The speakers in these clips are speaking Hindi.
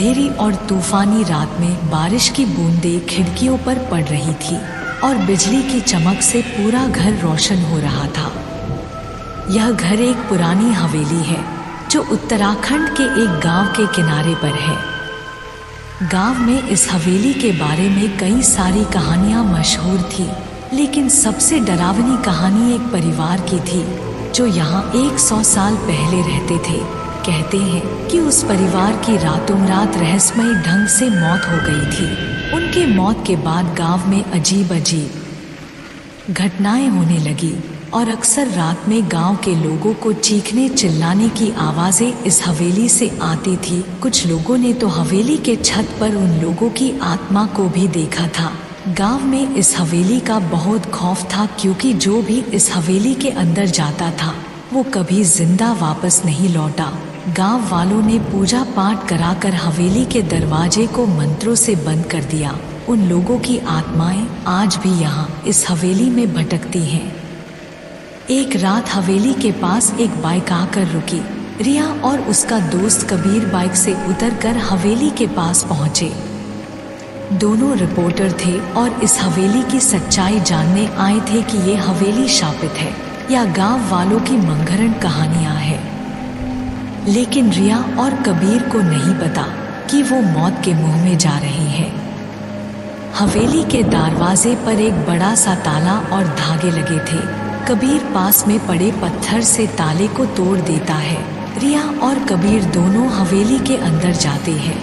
अंधेरी और तूफानी रात में बारिश की बूंदें खिड़कियों पर पड़ रही थी और बिजली की चमक से पूरा घर रोशन हो रहा था। यह घर एक पुरानी हवेली है जो उत्तराखंड के एक गांव के किनारे पर है। गांव में इस हवेली के बारे में कई सारी कहानियां मशहूर थी, लेकिन सबसे डरावनी कहानी एक परिवार की थी जो यहाँ 100 साल पहले रहते थे। कहते हैं कि उस परिवार की रातों रात रहस्यमय ढंग से मौत हो गई थी। उनके मौत के बाद गांव में अजीब अजीब घटनाएं होने लगी और अक्सर रात में गांव के लोगों को चीखने चिल्लाने की आवाजें इस हवेली से आती थी। कुछ लोगों ने तो हवेली के छत पर उन लोगों की आत्मा को भी देखा था। गांव में इस हवेली का बहुत खौफ था, क्योंकि जो भी इस हवेली के अंदर जाता था वो कभी जिंदा वापस नहीं लौटा। गांव वालों ने पूजा पाठ कराकर हवेली के दरवाजे को मंत्रों से बंद कर दिया। उन लोगों की आत्माएं आज भी यहाँ इस हवेली में भटकती हैं। एक रात हवेली के पास एक बाइक आकर रुकी। रिया और उसका दोस्त कबीर बाइक से उतरकर हवेली के पास पहुंचे। दोनों रिपोर्टर थे और इस हवेली की सच्चाई जानने आए थे कि ये हवेली शापित है या गांव वालों की मंगरन कहानियां हैं। लेकिन रिया और कबीर को नहीं पता कि वो मौत के मुंह में जा रहे हैं। हवेली के दरवाजे पर एक बड़ा सा ताला और धागे लगे थे। कबीर पास में पड़े पत्थर से ताले को तोड़ देता है। रिया और कबीर दोनों हवेली के अंदर जाते हैं।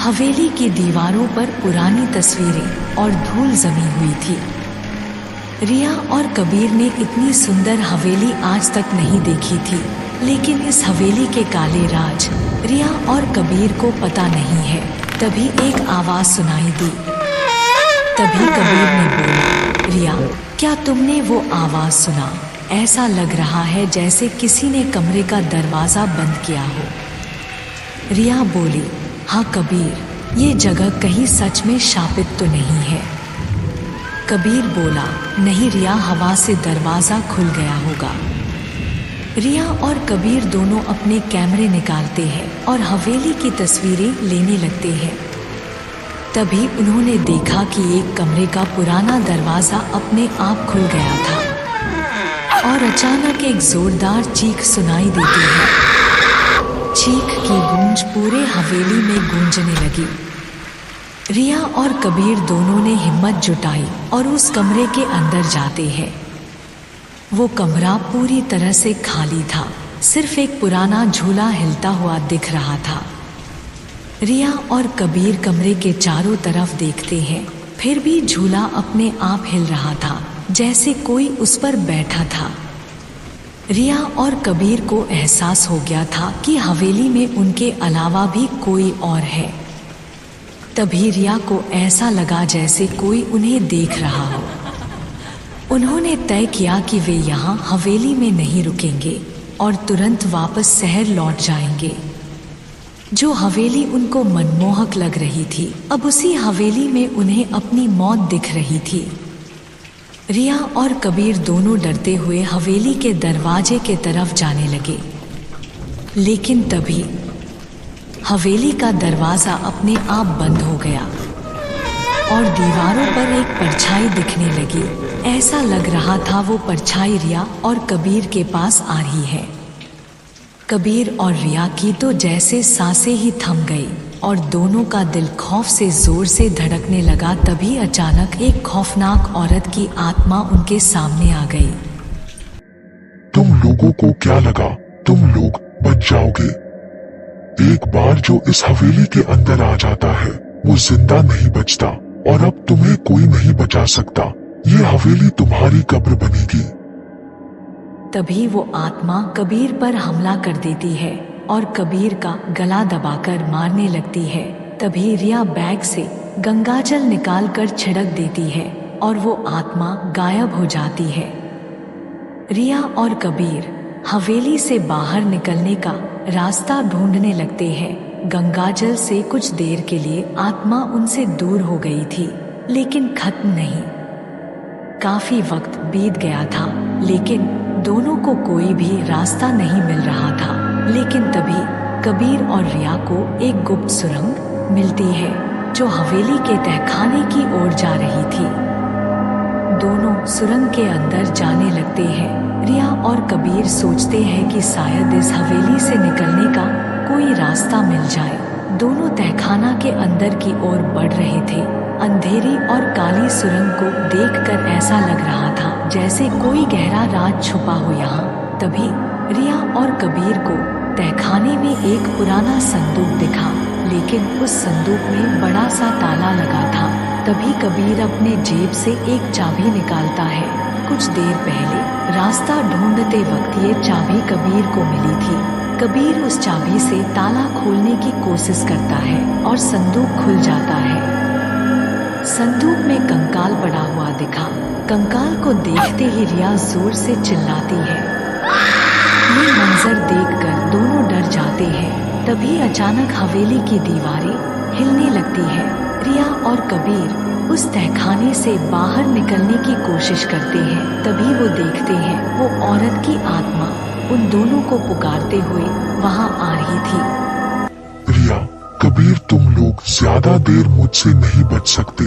हवेली की दीवारों पर पुरानी तस्वीरें और धूल जमी हुई थी। रिया और कबीर ने इतनी सुंदर हवेली आज तक नहीं देखी थी, लेकिन इस हवेली के काले राज रिया और कबीर को पता नहीं है। तभी एक आवाज सुनाई दी। तभी कबीर ने बोला, रिया, क्या तुमने वो आवाज सुना? ऐसा लग रहा है जैसे किसी ने कमरे का दरवाजा बंद किया हो। रिया बोली, हाँ कबीर, ये जगह कहीं सच में शापित तो नहीं है। कबीर बोला, नहीं रिया, हवा से दरवाजा खुल गया होगा। रिया और कबीर दोनों अपने कैमरे निकालते हैं और हवेली की तस्वीरें लेने लगते हैं। तभी उन्होंने देखा कि एक कमरे का पुराना दरवाजा अपने आप खुल गया था और अचानक एक जोरदार चीख सुनाई देती है। चीख की गूंज पूरे हवेली में गूंजने लगी। रिया और कबीर दोनों ने हिम्मत जुटाई और उस कमरे के अंदर जाते हैं। वो कमरा पूरी तरह से खाली था, सिर्फ एक पुराना झूला हिलता हुआ दिख रहा था। रिया और कबीर कमरे के चारों तरफ देखते हैं, फिर भी झूला अपने आप हिल रहा था, जैसे कोई उस पर बैठा था। रिया और कबीर को एहसास हो गया था कि हवेली में उनके अलावा भी कोई और है। तभी रिया को ऐसा लगा जैसे कोई उन्हें देख रहा हो। उन्होंने तय किया कि वे यहाँ हवेली में नहीं रुकेंगे और तुरंत वापस शहर लौट जाएंगे। जो हवेली उनको मनमोहक लग रही थी, अब उसी हवेली में उन्हें अपनी मौत दिख रही थी। रिया और कबीर दोनों डरते हुए हवेली के दरवाजे के तरफ जाने लगे, लेकिन तभी हवेली का दरवाजा अपने आप बंद हो गया और दीवारों पर एक परछाई दिखने लगी। ऐसा लग रहा था वो परछाई रिया और कबीर के पास आ रही है। कबीर और रिया की तो जैसे सांसें ही थम गई और दोनों का दिल खौफ से जोर से धड़कने लगा। तभी अचानक एक खौफनाक औरत की आत्मा उनके सामने आ गई। तुम लोगों को क्या लगा तुम लोग बच जाओगे? एक बार जो इस हवेली के अंदर आ जाता है वो जिंदा नहीं बचता और अब तुम्हें कोई नहीं बचा सकता। ये हवेली तुम्हारी कब्र बनेगी। तभी वो आत्मा कबीर पर हमला कर देती है और कबीर का गला दबाकर मारने लगती है। तभी रिया बैग से गंगाजल निकालकर छिड़क देती है और वो आत्मा गायब हो जाती है। रिया और कबीर हवेली से बाहर निकलने का रास्ता ढूंढने लगते हैं। गंगाजल से कुछ देर के लिए आत्मा उनसे दूर हो गई थी, लेकिन खत्म नहीं। काफी वक्त बीत गया था, लेकिन दोनों को कोई भी रास्ता नहीं मिल रहा था। लेकिन तभी कबीर और रिया को एक गुप्त सुरंग मिलती है जो हवेली के तहखाने की ओर जा रही थी। दोनों सुरंग के अंदर जाने लगते हैं। रिया और कबीर सोचते हैं कि शायद इस हवेली से निकलने का कोई रास्ता मिल जाए। दोनों तहखाना के अंदर की ओर बढ़ रहे थे। अंधेरी और काली सुरंग को देखकर ऐसा लग रहा था जैसे कोई गहरा राज छुपा हो यहाँ। तभी रिया और कबीर को तहखाने में एक पुराना संदूक दिखा, लेकिन उस संदूक में बड़ा सा ताला लगा था। तभी कबीर अपने जेब से एक चाबी निकालता है। कुछ देर पहले रास्ता ढूंढते वक्त ये चाबी कबीर को मिली थी। कबीर उस चाबी से ताला खोलने की कोशिश करता है और संदूक खुल जाता है। संदूक में कंकाल पड़ा हुआ दिखा। कंकाल को देखते ही रिया जोर से चिल्लाती है। ये मंजर देखकर दोनों डर जाते हैं। तभी अचानक हवेली की दीवारें हिलने लगती है। रिया और कबीर उस तहखाने से बाहर निकलने की कोशिश करते हैं। तभी वो देखते हैं वो औरत की आत्मा उन दोनों को पुकारते हुए वहां आ रही थी। रिया, कबीर, तुम लोग ज्यादा देर मुझसे नहीं बच सकते।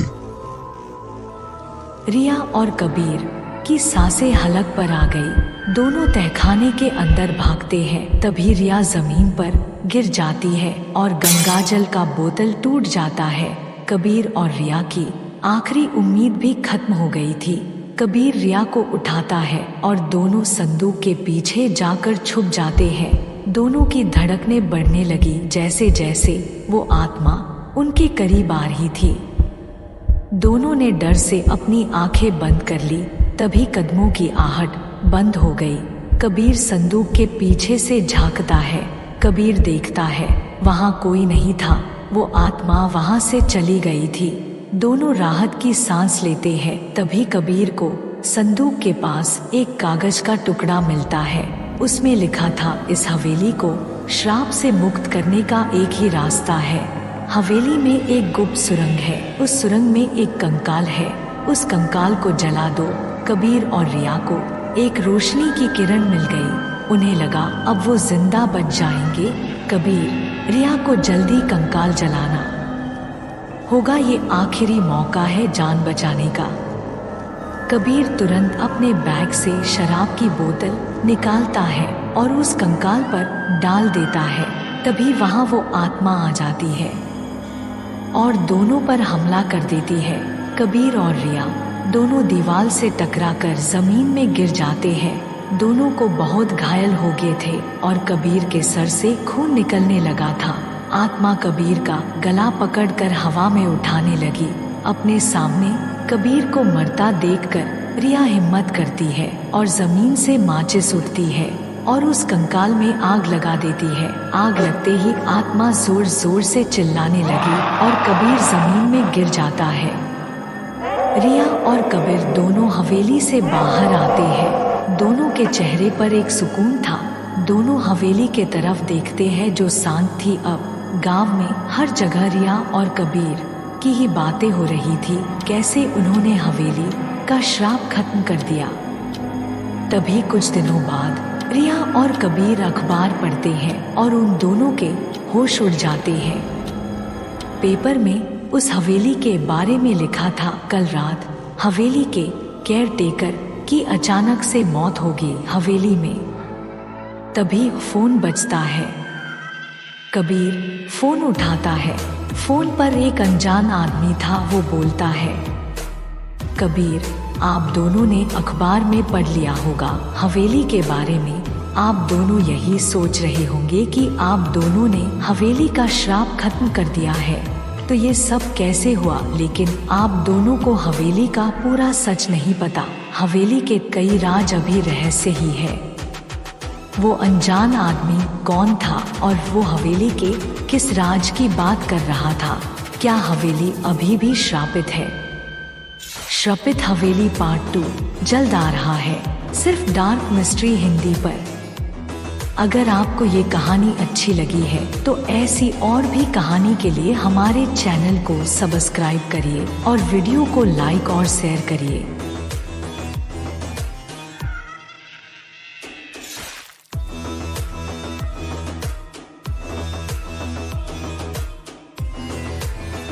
रिया और कबीर की सांसें हलक पर आ गई। दोनों तहखाने के अंदर भागते हैं। तभी रिया जमीन पर गिर जाती है और गंगाजल का बोतल टूट जाता है। कबीर और रिया की आखिरी उम्मीद भी खत्म हो गई थी। कबीर रिया को उठाता है और दोनों संदूक के पीछे जाकर छुप जाते हैं। दोनों की धड़कनें बढ़ने लगी जैसे जैसे वो आत्मा उनके करीब आ रही थी। दोनों ने डर से अपनी आंखें बंद कर ली। तभी कदमों की आहट बंद हो गई। कबीर संदूक के पीछे से झांकता है। कबीर देखता है वहां कोई नहीं था। वो आत्मा वहां से चली गई थी। दोनों राहत की सांस लेते हैं। तभी कबीर को संदूक के पास एक कागज का टुकड़ा मिलता है। उसमें लिखा था, इस हवेली को श्राप से मुक्त करने का एक ही रास्ता है। हवेली में एक गुप्त सुरंग है। उस सुरंग में एक कंकाल है। उस कंकाल को जला दो। कबीर और रिया को एक रोशनी की किरण मिल गई। उन्हें लगा अब वो जिंदा बच जाएंगे। कबीर रिया को जल्दी कंकाल जलाना होगा, ये आखिरी मौका है जान बचाने का। कबीर तुरंत अपने बैग से शराब की बोतल निकालता है और उस कंकाल पर डाल देता है। तभी वहां वो आत्मा आ जाती है और दोनों पर हमला कर देती है। कबीर और रिया दोनों दीवार से टकराकर जमीन में गिर जाते हैं। दोनों को बहुत घायल हो गए थे और कबीर के सर से खून निकलने लगा था। आत्मा कबीर का गला पकड़कर हवा में उठाने लगी। अपने सामने कबीर को मरता देखकर रिया हिम्मत करती है और जमीन से माचिस उठती है और उस कंकाल में आग लगा देती है। आग लगते ही आत्मा जोर जोर से चिल्लाने लगी और कबीर जमीन में गिर जाता है। रिया और कबीर दोनों हवेली से बाहर आते हैं। दोनों के चेहरे पर एक सुकून था। दोनों हवेली के तरफ देखते हैं जो शांत थी। अब गांव में हर जगह रिया और कबीर की ही बातें हो रही थी, कैसे उन्होंने हवेली का श्राप खत्म कर दिया। तभी कुछ दिनों बाद रिया और कबीर अखबार पढ़ते हैं और उन दोनों के होश उड़ जाते हैं। पेपर में उस हवेली के बारे में लिखा था, कल रात हवेली के केयरटेकर की अचानक से मौत होगी हवेली में। तभी फोन बजता है। कबीर फोन उठाता है। फोन पर एक अनजान आदमी था। वो बोलता है, कबीर, आप दोनों ने अखबार में पढ़ लिया होगा हवेली के बारे में। आप दोनों यही सोच रहे होंगे कि आप दोनों ने हवेली का श्राप खत्म कर दिया है, तो ये सब कैसे हुआ। लेकिन आप दोनों को हवेली का पूरा सच नहीं पता। हवेली के कई राज अभी रहस्य ही है। वो अनजान आदमी कौन था और वो हवेली के किस राज की बात कर रहा था। क्या हवेली अभी भी श्रापित है? श्रापित हवेली पार्ट 2 जल्द आ रहा है, सिर्फ डार्क मिस्ट्री हिंदी पर। अगर आपको ये कहानी अच्छी लगी है तो ऐसी और भी कहानी के लिए हमारे चैनल को सब्सक्राइब करिए और वीडियो को लाइक और शेयर करिए।